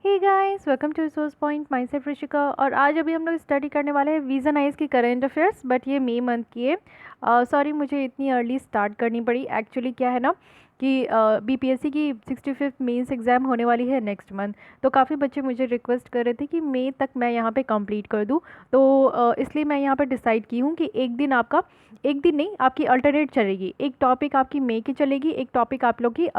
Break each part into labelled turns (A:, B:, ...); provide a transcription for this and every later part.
A: Hey guys, welcome to resource point. Myself Rishika. और आज अभी हम लोग स्टडी करने वाले हैं विजन आइज की करंट अफेयर्स, बट ये मई मंथ की है। सॉरी, मुझे इतनी अर्ली स्टार्ट करनी पड़ी। एक्चुअली क्या है ना कि बीपीएससी की 65th मेंस एग्ज़ाम होने वाली है नेक्स्ट मंथ। तो काफ़ी बच्चे मुझे रिक्वेस्ट कर रहे थे कि मई तक मैं यहाँ पे कंप्लीट कर दूँ। तो इसलिए मैं यहाँ पे डिसाइड की हूँ कि एक दिन आपका, एक दिन नहीं, आपकी अल्टरनेट चलेगी। एक टॉपिक आपकी मई की चलेगी, एक टॉपिक आप लोग की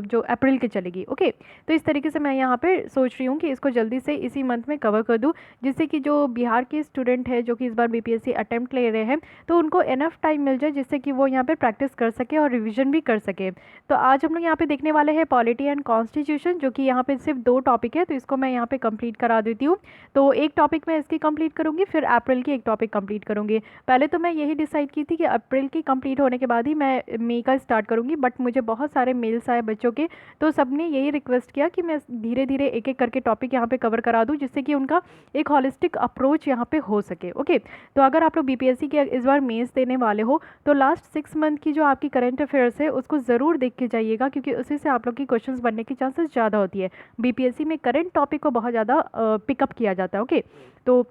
A: जो अप्रैल की चलेगी। ओके, तो इस तरीके से मैं यहाँ पे सोच रही हूँ कि इसको जल्दी से इसी मंथ में कवर कर दूँ, जिससे कि जो बिहार के स्टूडेंट है जो कि इस बार बीपीएससी अटेम्प्ट ले रहे हैं, तो उनको इनफ टाइम मिल जाए जिससे कि वो यहाँ पे प्रैक्टिस कर सके और रिविजन भी कर सके। तो आज हम लोग यहाँ पे देखने वाले हैं पॉलिटी एंड कॉन्स्टिट्यूशन, जो कि यहाँ पे सिर्फ 2 टॉपिक है, तो इसको मैं यहाँ पे कंप्लीट करा देती हूँ। तो एक टॉपिक मैं इसकी कंप्लीट करूँगी, फिर अप्रैल की एक टॉपिक कंप्लीट करूँगी। पहले तो मैं यही डिसाइड की थी कि अप्रैल की कंप्लीट होने के बाद ही मैं मई का स्टार्ट करूँगी, बट मुझे बहुत सारे मेल्स आए बच्चों के, तो सबने यही रिक्वेस्ट किया कि मैं धीरे धीरे एक एक करके टॉपिक यहाँ पे कवर करा दूँ, जिससे कि उनका एक हॉलिस्टिक अप्रोच यहाँ पे हो सके। ओके, तो अगर आप लोग बीपीएससी के इस बार मेंस देने वाले हो तो लास्ट 6 मंथ की जो आपकी करंट अफेयर्स है उसको ज़रूर देख के जाइएगा, क्योंकि उसी से आप लोग की क्वेश्चंस बनने की चांसेस ज़्यादा होती है। बीपीएससी में करंट टॉपिक को बहुत ज़्यादा पिकअप किया जाता है। ओके, तो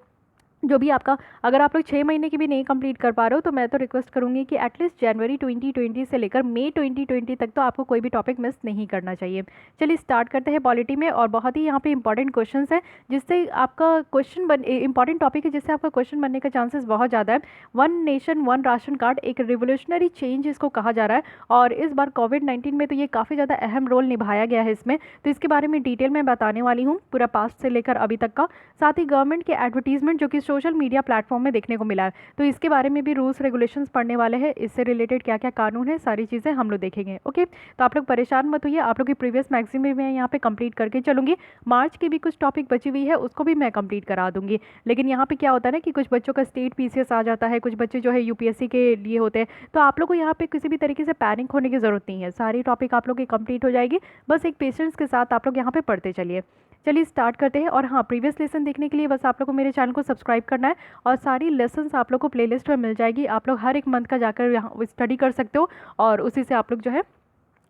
A: जो भी आपका, अगर आप लोग 6 महीने की भी नहीं कंप्लीट कर पा रहे हो तो मैं तो रिक्वेस्ट करूंगी कि एटलीस्ट जनवरी 2020 से लेकर मई 2020 तक तो आपको कोई भी टॉपिक मिस नहीं करना चाहिए। चलिए स्टार्ट करते हैं पॉलिटी में। और बहुत ही यहाँ पे इंपॉर्टेंट क्वेश्चन है जिससे आपका क्वेश्चन बन, इंपॉर्टेंट टॉपिक है जिससे आपका क्वेश्चन बनने का चांसेस बहुत ज़्यादा है। One nation one ration card एक रिवोल्यूशनरी चेंज इसको कहा जा रहा है, और इस बार कोविड-19 में तो ये काफ़ी ज़्यादा अहम रोल निभाया गया है इसमें। तो इसके बारे में डिटेल में बताने वाली हूँ, पूरा पास्ट से लेकर अभी तक का। साथ ही गवर्नमेंट के एडवर्टीजमेंट जो कि सोशल मीडिया प्लेटफॉर्म में देखने को मिला है, तो इसके बारे में भी रूल्स रेगुलेशंस पढ़ने वाले हैं। इससे रिलेटेड क्या क्या कानून है, सारी चीज़ें हम लोग देखेंगे। ओके, तो आप लोग परेशान मत होइए, आप लोग की प्रीवियस मैगजीन में मैं यहाँ पे कंप्लीट करके चलूँगी। मार्च की भी कुछ टॉपिक बची हुई है, उसको भी मैं कंप्लीट करा दूंगी। लेकिन यहाँ पे क्या होता है ना कि कुछ बच्चों का स्टेट पीसीएस आ जाता है, कुछ बच्चे जो है यूपीएससी के लिए होते हैं, तो आप लोग को यहाँ पे किसी भी तरीके से पैनिक होने की ज़रूरत नहीं है। सारी टॉपिक आप लोग की कंप्लीट हो जाएगी, बस एक पेशेंस के साथ आप लोग यहाँ पे पढ़ते चलिए। चलिए स्टार्ट करते हैं। और हाँ, प्रीवियस लेसन देखने के लिए बस आप लोग को मेरे चैनल को सब्सक्राइब करना है, और सारी लेसन्स आप लोग को प्लेलिस्ट में मिल जाएगी। आप लोग हर एक मंथ का जाकर यहाँ स्टडी कर सकते हो, और उसी से आप लोग जो है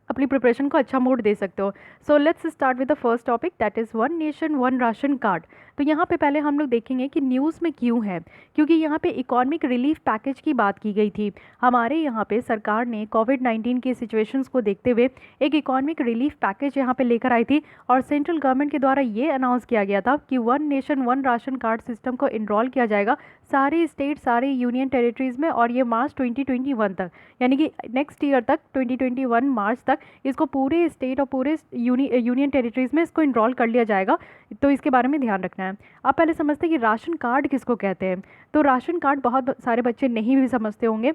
A: अपनी प्रिपरेशन को अच्छा मोड दे सकते हो। So let's start with the first topic, that is one nation one ration card. तो यहाँ पे पहले हम लोग देखेंगे कि न्यूज़ में क्यों है, क्योंकि यहाँ पे इकोनॉमिक रिलीफ पैकेज की बात की गई थी। हमारे यहाँ पे सरकार ने कोविड-19 की सिचुएशंस को देखते हुए एक इकोनॉमिक रिलीफ पैकेज यहाँ पे लेकर आई थी, और सेंट्रल गवर्नमेंट के द्वारा ये अनाउंस किया गया था कि one nation one ration card system को इनरोल किया जाएगा सारे स्टेट, सारे यूनियन टेरिटरीज़ में, और ये मार्च 2021 तक, यानी कि नेक्स्ट ईयर तक 2021 मार्च तक इसको पूरे स्टेट और पूरे यूनियन टेरिटरीज़ में इसको इनरोल कर लिया जाएगा। तो इसके बारे में ध्यान रखना है। आप पहले समझते हैं कि राशन कार्ड किसको कहते हैं। तो राशन कार्ड बहुत सारे बच्चे नहीं भी समझते होंगे।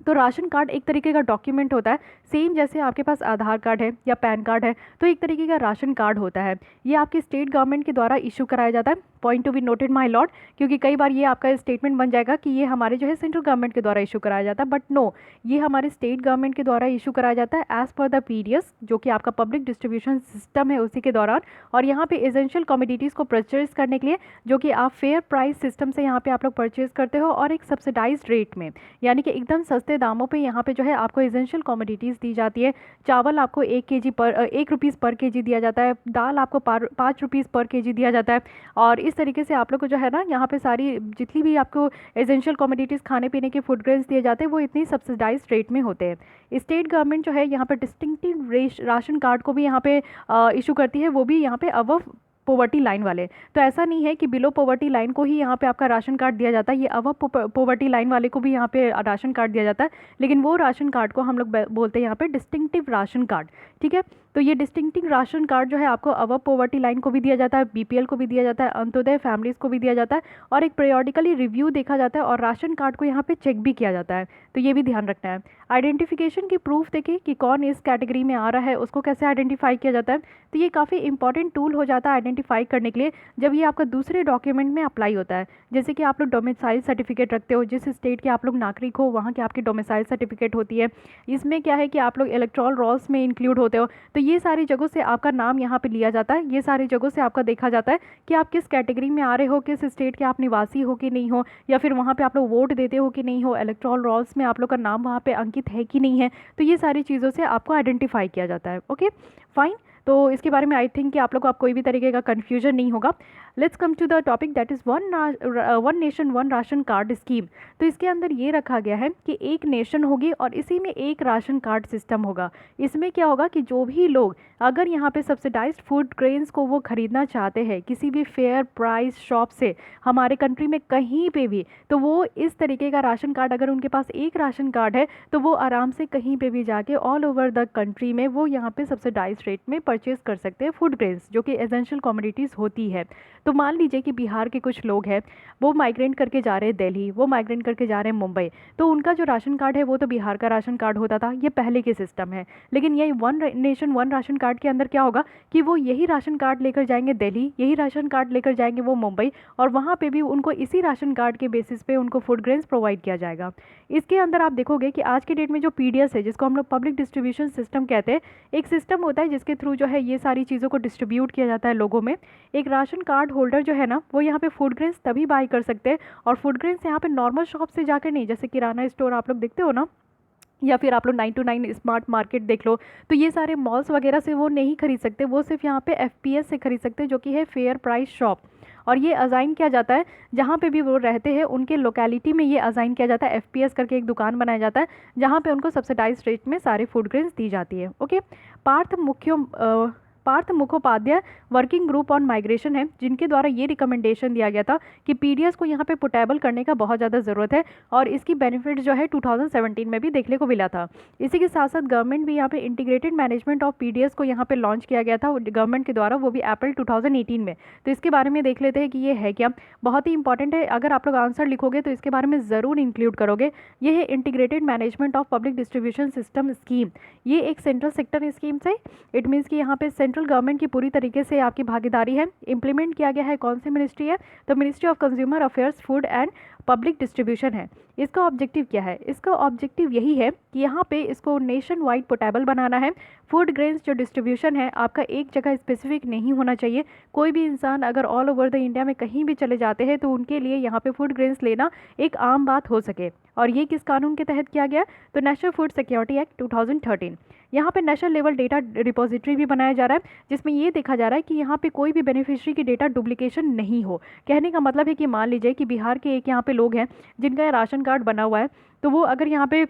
A: तो राशन कार्ड एक तरीके का डॉक्यूमेंट होता है, सेम जैसे आपके पास आधार कार्ड है या पैन कार्ड है, तो एक तरीके का राशन कार्ड होता है। ये आपके स्टेट गवर्नमेंट के द्वारा इशू कराया जाता है। Point to be noted my Lord, क्योंकि कई बार ये आपका स्टेटमेंट बन जाएगा कि ये हमारे जो है सेंट्रल गवर्नमेंट के द्वारा इशू कराया जाता है, बट नो, ये हमारे स्टेट गवर्नमेंट के द्वारा इशू कराया जाता है एज पर द पीडीएस, जो कि आपका पब्लिक डिस्ट्रीब्यूशन सिस्टम है उसी के दौरान। और यहाँ पे एसेंशियल कमोडिटीज़ को परचेज करने के लिए, जो कि आप फेयर प्राइस सिस्टम से यहाँ पे आप लोग परचेज करते हो, और एक सब्सिडाइज्ड रेट में, यानी कि एकदम सस्ते दामों पे यहाँ पे जो है आपको एसेंशियल कमोडिटीज़ दी जाती है। चावल आपको 1 रुपीज़ पर केजी दिया जाता है, दाल आपको 5 रुपीज़ पर केजी दिया जाता है। और इस तरीके से आप लोग को जो है ना यहाँ पे सारी जितनी भी आपको एसेंशियल कमोडिटीज़, खाने पीने के फूड ग्रेन्स दिए जाते हैं, वो इतनी सब्सिडाइज्ड रेट में होते हैं। स्टेट गवर्नमेंट जो है यहाँ पर डिस्टिंक्टिव राशन कार्ड को भी यहाँ पे इशू करती है, वो भी यहाँ पे अबव पोवर्टी लाइन वाले। तो ऐसा नहीं है कि बिलो पोवर्टी लाइन को ही यहाँ पे आपका राशन कार्ड दिया जाता है, ये अबव पोवर्टी लाइन वाले को भी यहाँ पे राशन कार्ड दिया जाता है, लेकिन वो राशन कार्ड को हम लोग बोलते हैं यहाँ पे डिस्टिंक्टिव राशन कार्ड। ठीक है, तो ये डिस्टिंक्टिव राशन कार्ड जो है आपको अबव पोवर्टी लाइन को भी दिया जाता है, बीपीएल को भी दिया जाता है, अंत्योदय फैमिलीज़ को भी दिया जाता है, और एक पीरियोडिकली रिव्यू देखा जाता है, और राशन कार्ड को यहाँ पे चेक भी किया जाता है। तो ये भी ध्यान रखना है। आइडेंटिफिकेशन की प्रूफ देखें कि कौन इस कैटेगरी में आ रहा है, उसको कैसे आइडेंटिफाई किया जाता है। तो ये काफ़ी इंपॉर्टेंट टूल हो जाता है आइडेंटिफाई करने के लिए, जब ये आपका दूसरे डॉक्यूमेंट में अप्लाई होता है। जैसे कि आप लोग डोमिसाइल सर्टिफिकेट रखते हो, जिस स्टेट के आप लोग नागरिक हो वहाँ की आपकी डोमिसाइल सर्टिफिकेट होती है। इसमें क्या है कि आप लोग इलेक्टोरल रोल्स में इंक्लूड होते हो, तो ये सारी जगहों से आपका नाम यहाँ पे लिया जाता है। ये सारी जगहों से आपका देखा जाता है कि आप किस कैटेगरी में आ रहे हो, किस स्टेट के आप निवासी हो कि नहीं हो, या फिर वहाँ पे आप लोग वोट देते हो कि नहीं हो, इलेक्टोरल रोल्स में आप लोग का नाम वहाँ पे अंकित है कि नहीं है। तो ये सारी चीज़ों से आपको आइडेंटिफाई किया जाता है। Okay fine. तो इसके बारे में आई थिंक कि आप लोग को आप कोई भी तरीके का कन्फ्यूजन नहीं होगा। Let's come to the topic that is one nation one ration card scheme. तो इसके अंदर ये रखा गया है कि एक नेशन होगी और इसी में एक राशन कार्ड सिस्टम होगा। इसमें क्या होगा कि जो भी लोग अगर यहाँ पे सब्सिडाइज्ड फूड ग्रेन्स को वो ख़रीदना चाहते हैं किसी भी फेयर प्राइस शॉप से हमारे कंट्री में कहीं पे भी, तो वो इस तरीके का राशन कार्ड, अगर उनके पास एक राशन कार्ड है तो वो आराम से कहीं पे भी जाके ऑल ओवर द कंट्री में वो यहाँ पे सब्सिडाइज्ड रेट में परचेज कर सकते हैं फूड ग्रेन्स, जो कि एसेंशियल कमोडिटीज़ होती है। तो मान लीजिए कि बिहार के कुछ लोग हैं, वो माइग्रेंट करके जा रहे हैं दिल्ली, वो माइग्रेंट करके जा रहे हैं मुंबई, तो उनका जो राशन कार्ड है वो तो बिहार का राशन कार्ड होता था, ये पहले के सिस्टम है। लेकिन ये one nation one ration card के अंदर क्या होगा कि वो यही राशन कार्ड लेकर जाएंगे दिल्ली, यही राशन कार्ड लेकर जाएंगे वो मुंबई, और वहाँ पे भी उनको इसी राशन कार्ड के बेसिस पे उनको फूड ग्रेन्स प्रोवाइड किया जाएगा। इसके अंदर आप देखोगे कि आज के डेट में जो पीडीएस है, जिसको हम लोग पब्लिक डिस्ट्रीब्यूशन सिस्टम कहते हैं, एक सिस्टम होता है जिसके थ्रू जो है ये सारी चीज़ों को डिस्ट्रीब्यूट किया जाता है लोगों में। एक राशन कार्ड होल्डर जो है ना, वो यहाँ पे फूड ग्रेन्स तभी बाई कर सकते हैं, और फूड ग्रेन्स यहाँ पे नॉर्मल शॉप से जाकर नहीं, जैसे किराना स्टोर आप लोग देखते हो ना, या फिर आप लोग 9 to 9 स्मार्ट मार्केट देख लो, तो ये सारे मॉल्स वगैरह से वो नहीं खरीद सकते, वो सिर्फ यहाँ पे एफपीएस से खरीद सकते हैं, जो कि है फेयर प्राइस शॉप। और ये अजाइन किया जाता है जहाँ पे भी वो रहते हैं उनके लोकेलिटी में, ये अजाइन किया जाता है, एफपीएस करके एक दुकान बनाया जाता है जहाँ पे उनको सब्सिडाइज रेट में सारे फूड ग्रेन्स दी जाती है। Okay, Partha Mukhopadhyay working group on migration है, जिनके द्वारा ये रिकमेंडेशन दिया गया था कि पीडीएस को यहाँ पे पोर्टेबल करने का बहुत ज़्यादा ज़रूरत है, और इसकी बेनिफिट जो है 2017 में भी देखने को मिला था। इसी के साथ साथ गवर्नमेंट भी यहाँ पे इंटीग्रेटेड मैनेजमेंट ऑफ पीडीएस को यहाँ पे लॉन्च किया गया था गवर्नमेंट के द्वारा, वो भी अप्रैल 2018 में। तो इसके बारे में देख लेते हैं कि ये है क्या, बहुत ही इंपॉर्टेंट है। अगर आप लोग आंसर लिखोगे तो इसके बारे में ज़रूर इंक्लूड करोगे। ये है integrated management of public distribution system scheme. ये एक सेंट्रल सेक्टर स्कीम से, इट मीन्स कि यहाँ पे सेंट्रल गवर्नमेंट की पूरी तरीके से आपकी भागीदारी है। इंप्लीमेंट किया गया है कौन सी मिनिस्ट्री है, तो ministry of consumer affairs, food and public distribution है। इसका ऑब्जेक्टिव क्या है, इसका ऑब्जेक्टिव यही है कि यहाँ पे इसको नेशन वाइड पोर्टेबल बनाना है। फूड ग्रेन्स जो डिस्ट्रीब्यूशन है आपका एक जगह स्पेसिफिक नहीं होना चाहिए। कोई भी इंसान अगर ऑल ओवर द इंडिया में कहीं भी चले जाते हैं तो उनके लिए यहाँ पे फूड ग्रेन्स लेना एक आम बात हो सके। और ये किस कानून के तहत किया गया, तो नेशनल फूड सिक्योरिटी एक्ट 2013। यहाँ पे नेशनल लेवल डेटा रिपोजिटरी भी बनाया जा रहा है, जिसमें ये देखा जा रहा है कि यहाँ पे कोई भी बेनिफिशियरी की डेटा डुप्लीकेशन नहीं हो। कहने का मतलब है कि मान लीजिए कि बिहार के एक यहाँ पे लोग हैं जिनका राशन कार्ड बना हुआ है, तो वो अगर यहाँ पे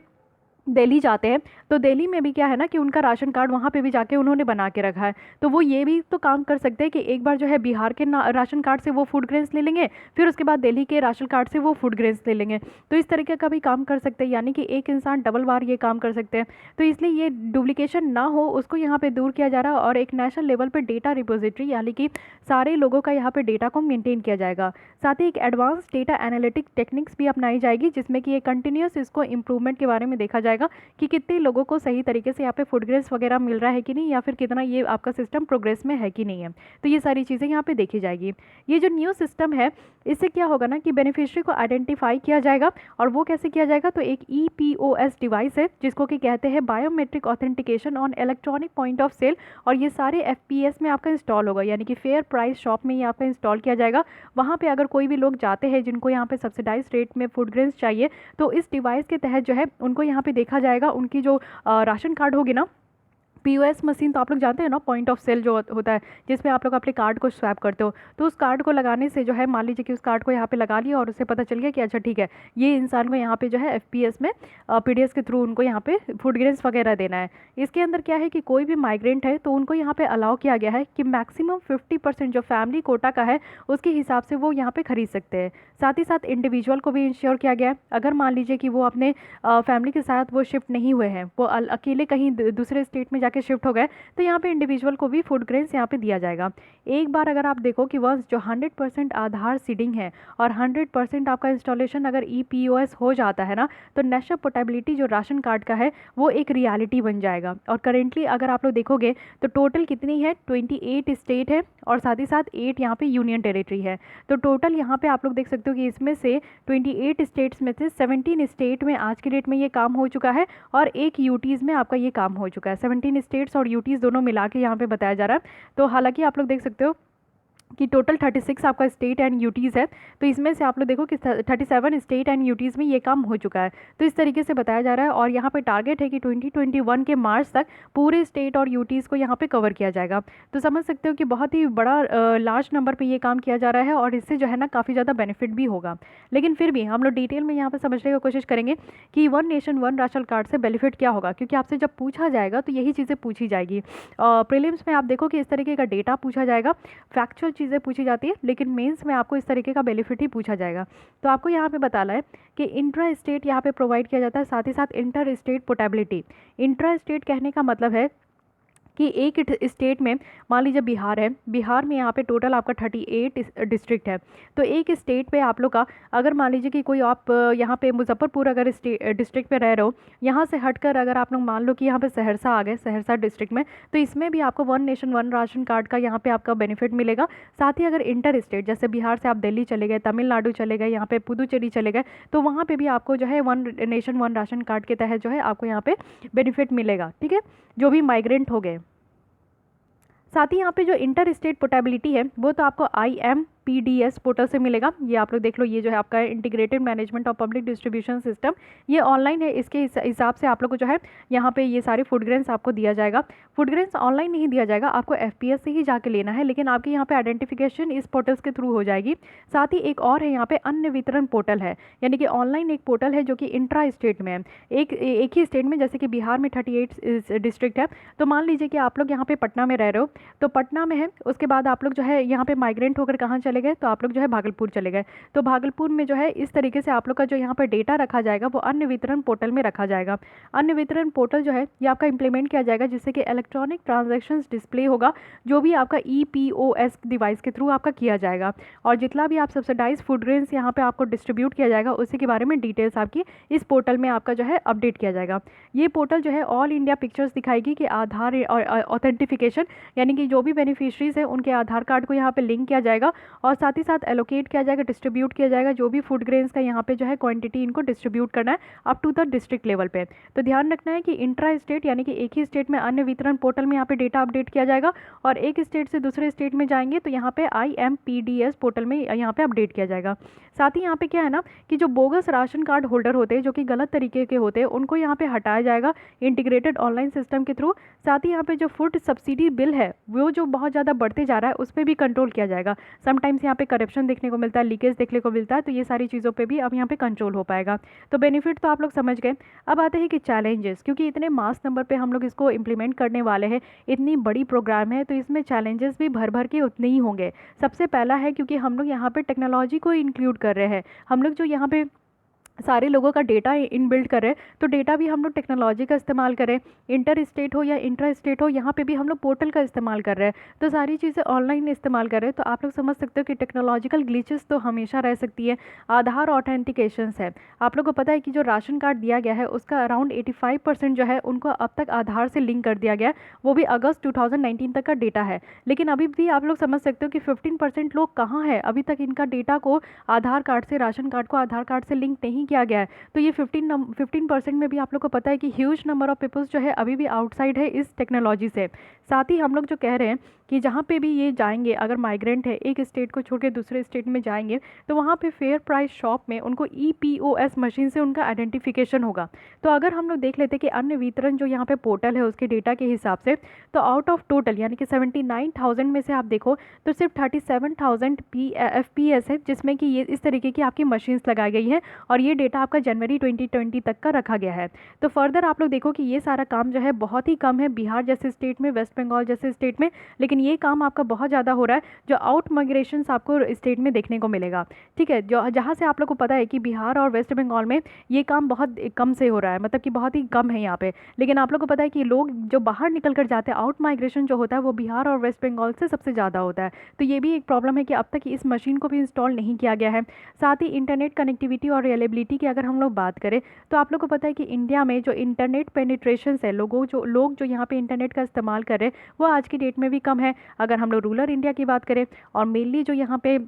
A: दिल्ली जाते हैं तो दिल्ली में भी क्या है ना कि उनका राशन कार्ड वहाँ पे भी जाके उन्होंने बना के रखा है, तो वो ये भी तो काम कर सकते हैं कि एक बार जो है बिहार के राशन कार्ड से वो फूड ग्रेन्स ले लेंगे, फिर उसके बाद दिल्ली के राशन कार्ड से वो फूड ग्रेन्स ले लेंगे। तो इस तरीके का भी काम कर सकते हैं, यानी कि एक इंसान डबल बार ये काम कर सकते हैं। तो इसलिए ये डुप्लीकेशन ना हो उसको यहाँ पर दूर किया जा रहा है, और एक नेशनल लेवल पर डेटा रिपोजिटरी यानी कि सारे लोगों का यहाँ पर डेटा को मेनटेन किया जाएगा। साथ ही एक एडवांस डेटा एनालिटिक टेक्निक्स भी अपनाई जाएगी, जिसमें कि ये कंटिन्यूस इसको इंप्रूवमेंट के बारे में देखा जाएगा कि कितने लोगों को सही तरीके से यहाँ पे फूड ग्रेन्स वगैरह मिल रहा है कि नहीं, या फिर कितना ये आपका सिस्टम प्रोग्रेस में है कि नहीं है। तो ये सारी चीज़ें यहाँ पे देखी जाएगी। ये जो न्यू सिस्टम है इससे क्या होगा ना कि बेनिफिशियरी को आइडेंटिफाई किया जाएगा, और वो कैसे किया जाएगा, तो एक EPOS डिवाइस है जिसको कि कहते हैं biometric authentication on electronic point of sale, और ये सारे FPS में आपका इंस्टॉल होगा, यानी कि फेयर प्राइस शॉप में ये आपका इंस्टॉल किया जाएगा। वहाँ पे अगर कोई भी लोग जाते हैं जिनको यहाँ पे सब्सिडाइज रेट में फूड ग्रेन्स चाहिए, तो इस डिवाइस के तहत जो है उनको यहाँ पे देखा जाएगा, उनकी जो राशन कार्ड होगी ना, POS मशीन तो आप लोग जानते हैं ना, पॉइंट ऑफ सेल जो होता है जिसमें आप लोग अपने कार्ड को स्वैप करते हो, तो उस कार्ड को लगाने से जो है मान लीजिए कि उस कार्ड को यहाँ पे लगा लिया और उससे पता चल गया कि अच्छा ठीक है ये इंसान को यहाँ पे जो है FPS में PDS के थ्रू उनको यहाँ पे फूड ग्रेन्स वगैरह देना है। इसके अंदर क्या है कि कोई भी माइग्रेंट है तो उनको यहाँ पे अलाउ किया गया है कि मैक्सिमम 50% जो फैमिली कोटा का है उसके हिसाब से वो यहाँ पे खरीद सकते हैं। साथ ही साथ इंडिविजुअल को भी इंश्योर किया गया है, अगर मान लीजिए कि वो अपने फैमिली के साथ वो शिफ्ट नहीं हुए हैं, वो अकेले कहीं दूसरे स्टेट में जाके शिफ्ट हो गए, तो यहाँ पे इंडिविजुअल को भी फूड ग्रेन्स यहाँ पे दिया जाएगा। एक बार अगर आप देखो कि वह जो 100% आधार सीडिंग है और 100% आपका इंस्टॉलेशन अगर EPOS हो जाता है ना, तो नेशनल पोर्टेबिलिटी जो राशन कार्ड का है वो एक रियलिटी बन जाएगा। और करेंटली अगर आप लोग देखोगे तो टोटल कितनी है, 28 स्टेट है और साथ ही साथ 8 यहाँ पे यूनियन टेरिटरी है। तो टोटल यहाँ पे आप लोग देख सकते हो कि इसमें से 28 स्टेट्स में से 17 स्टेट में आज के डेट में ये काम हो चुका है, और एक यूटीज़ में आपका ये काम हो चुका है। 17 स्टेट्स और यूटीज़ दोनों मिला के यहाँ पे बताया जा रहा है। तो हालांकि आप लोग देख सकते हो कि टोटल 36 आपका स्टेट एंड यूटीज़ है। तो इसमें से आप लोग देखो कि 37 स्टेट एंड यूटीज़ में ये काम हो चुका है। तो इस तरीके से बताया जा रहा है और यहाँ पे टारगेट है कि 2021 के मार्च तक पूरे स्टेट और यूटीज़ को यहाँ पे कवर किया जाएगा। तो समझ सकते हो कि बहुत ही बड़ा लार्ज नंबर पे ये काम किया जा रहा है और इससे जो है ना काफ़ी ज़्यादा बेनिफिट भी होगा। लेकिन फिर भी हम लोग डिटेल में यहाँ पर समझने की कोशिश करेंगे कि one nation one ration card से बेनिफिट क्या होगा, क्योंकि आपसे जब पूछा जाएगा तो यही चीज़ें पूछी जाएगी। प्रीलिम्स में आप देखो कि इस तरीके का डेटा पूछा जाएगा, फैक्चुअल चीज़ें पूछी जाती है, लेकिन मेंस में आपको इस तरीके का बेनिफिट ही पूछा जाएगा। तो आपको यहाँ पे बताना है कि इंट्रा स्टेट यहाँ पे प्रोवाइड किया जाता है, साथ ही साथ inter state portability. Intra state कहने का मतलब है कि एक स्टेट में, मान लीजिए बिहार है, बिहार में यहाँ पे टोटल आपका 38 डिस्ट्रिक्ट है। तो एक स्टेट पे आप लोग का, अगर मान लीजिए कि कोई आप यहाँ पे मुजफ्फरपुर अगर डिस्ट्रिक्ट पे रह रहे हो, यहाँ से हटकर अगर आप लोग मान लो कि यहाँ पे सहरसा आ गए, सहरसा डिस्ट्रिक्ट में, तो इसमें भी आपको one nation one ration card का यहाँ पे आपका बेनिफिट मिलेगा। साथ ही अगर इंटर स्टेट, जैसे बिहार से आप दिल्ली चले गए, तमिलनाडु चले गए, यहाँ पे पुदुचेरी चले गए, तो वहाँ पर भी आपको जो है one nation one ration card के तहत जो है आपको यहाँ पे बेनिफिट मिलेगा। ठीक है, जो भी माइग्रेंट हो गए। साथ ही यहाँ पे जो इंटर स्टेट पोर्टेबिलिटी है वो तो आपको IMPDS पोर्टल से मिलेगा। ये आप लोग देख लो, ये जो है आपका integrated management of public distribution system, ये ऑनलाइन है। इसके हिसाब से आप लोग को जो है यहाँ पे ये सारे फूड ग्रेन्स आपको दिया जाएगा। फूड ग्रेन्स ऑनलाइन नहीं दिया जाएगा, आपको FPS से ही जाके लेना है, लेकिन आपके यहाँ पे आइडेंटिफिकेशन इस पोर्टल्स के थ्रू हो जाएगी। साथ ही एक और है यहाँ पे अन्न वितरण पोर्टल है, यानी कि ऑनलाइन एक पोर्टल है जो कि इंट्रा स्टेट में है, एक ही स्टेट में। जैसे कि बिहार में 38 डिस्ट्रिक्ट है, तो मान लीजिए कि आप लोग यहाँ पे पटना में रह रहे हो, तो पटना में है, उसके बाद आप लोग जो है यहाँ पे माइग्रेंट होकर कहाँ चले गए, तो आप लोग जो है भागलपुर चले गए। तो भागलपुर में जो है इस तरीके से आप लोग का जो यहाँ पर डेटा रखा जाएगा वो अन्न वितरण पोर्टल में रखा जाएगा। अन्न वितरण पोर्टल जो है ये आपका इंप्लीमेंट किया जाएगा, जिससे कि इलेक्ट्रॉनिक ट्रांजैक्शंस डिस्प्ले होगा, जो भी आपका EPOS डिवाइस के थ्रू आपका किया जाएगा। और जितना भी आप सब्सिडाइज फूड ग्रेन्स यहाँ पे आपको डिस्ट्रीब्यूट किया जाएगा, उसी के बारे में डिटेल्स आपकी इस पोर्टल में आपका जो है अपडेट किया जाएगा। ये पोर्टल जो है ऑल इंडिया पिक्चर्स दिखाएगी कि आधार और ऑथेंटिफिकेशन, यानी कि जो भी बेनिफिशरीज है उनके आधार कार्ड को यहाँ पे लिंक किया जाएगा, और साथ ही साथ एलोकेट किया जाएगा, डिस्ट्रीब्यूट किया जाएगा जो भी फूड ग्रेन्स का यहाँ पे जो है क्वांटिटी इनको डिस्ट्रीब्यूट करना है up to the district level पे। तो ध्यान रखना है कि इंट्रा स्टेट यानी कि एक ही स्टेट में अन्न वितरण पोर्टल में यहाँ पे डेटा अपडेट किया जाएगा, और एक स्टेट से दूसरे स्टेट में जाएंगे तो यहाँ पे IMPDS पोर्टल में यहाँ पे अपडेट किया जाएगा। साथ ही यहाँ पे क्या है ना कि जो बोगस राशन कार्ड होल्डर होते हैं, जो कि गलत तरीके के होते हैं, उनको यहाँ पे हटाया जाएगा इंटीग्रेटेड ऑनलाइन सिस्टम के थ्रू। साथ ही यहाँ पे जो फूड सब्सिडी बिल है वो जो बहुत ज़्यादा बढ़ते जा रहा है, उस पर भी कंट्रोल किया जाएगा। समटाइम्स यहाँ पे करप्शन देखने को मिलता है, लीकेज देखने को मिलता है, तो ये सारी चीज़ों पे भी अब यहाँ पे कंट्रोल हो पाएगा। तो बेनिफिट तो आप लोग समझ गए। अब आते हैं कि चैलेंजेस, क्योंकि इतने मास नंबर पे हम लोग इसको इम्प्लीमेंट करने वाले हैं, इतनी बड़ी प्रोग्राम है, तो इसमें चैलेंजेस भी भर भर के उतने ही होंगे। सबसे पहला है क्योंकि हम लोग यहाँ पे टेक्नोलॉजी को इंक्लूड कर रहे हैं, हम लोग जो यहाँ पे सारे लोगों का डेटा इन बिल्ड कर रहे हैं, तो डेटा भी हम लोग टेक्नोलॉजी का इस्तेमाल करें, इंटर स्टेट हो या इंट्रा स्टेट हो, यहाँ पे भी हम लोग पोर्टल का इस्तेमाल कर रहे हैं, तो सारी चीज़ें ऑनलाइन इस्तेमाल कर रहे हैं। तो आप लोग समझ सकते हो कि टेक्नोलॉजिकल ग्लिचेस तो हमेशा रह सकती है। आधार ऑथेंटिकेशंस है, आप लोग को पता है कि जो राशन कार्ड दिया गया है उसका अराउंड 85% जो है उनको अब तक आधार से लिंक कर दिया गया है, वो भी अगस्त 2019 तक का डेटा है। लेकिन अभी भी आप लोग समझ सकते हो कि 15% लोग कहाँ है, अभी तक इनका डेटा को आधार कार्ड से, राशन कार्ड को आधार कार्ड से लिंक नहीं किया गया है। तो ये 15% में भी आप लोग को पता है कि ह्यूज नंबर ऑफ पीपल्स जो है अभी भी आउटसाइड है इस टेक्नोलॉजी से। साथ ही हम लोग जो कह रहे हैं कि जहाँ पे भी ये जाएंगे, अगर माइग्रेंट है एक स्टेट को छोड़ के दूसरे स्टेट में जाएंगे, तो वहाँ पे फेयर प्राइस शॉप में उनको EPOS मशीन से उनका आइडेंटिफिकेशन होगा। तो अगर हम लोग देख लेते कि अन्न वितरण जो यहाँ पे पोर्टल है उसके डेटा के हिसाब से, तो आउट ऑफ टोटल यानी कि 79,000 में से आप देखो तो सिर्फ 37,000 FPS है, जिसमें कि ये इस तरीके की आपकी मशीन्स लगाई गई है, और ये डेटा आपका जनवरी 2020 तक का रखा गया है। तो फर्दर आप लोग देखो कि ये सारा काम जो है बहुत ही कम है बिहार जैसे स्टेट में, वेस्ट बंगाल जैसे स्टेट में, लेकिन ये काम आपका बहुत ज़्यादा हो रहा है जो आउट माइग्रेशन आपको स्टेट में देखने को मिलेगा। ठीक है, जो जहाँ से आप लोग को पता है कि बिहार और वेस्ट बंगाल में ये काम बहुत कम से हो रहा है, मतलब कि बहुत ही कम है यहाँ पे, लेकिन आप लोग को पता है कि लोग जो बाहर निकल कर जाते हैं, आउट माइग्रेशन जो होता है वो बिहार और वेस्ट बंगाल से सबसे ज़्यादा होता है। तो ये भी एक प्रॉब्लम है कि अब तक इस मशीन को भी इंस्टॉल नहीं किया गया है। साथ ही इंटरनेट कनेक्टिविटी और रिलेबिलिटी की अगर हम लोग बात करें, तो आप लोग को पता है कि इंडिया में जो इंटरनेट पेनिट्रेशन है, लोग जो यहाँ पे इंटरनेट का इस्तेमाल कर रहे हैं वो आज की डेट में भी कम है। अगर हम लोग रूरल इंडिया की बात करें, और मेनली जो यहाँ पे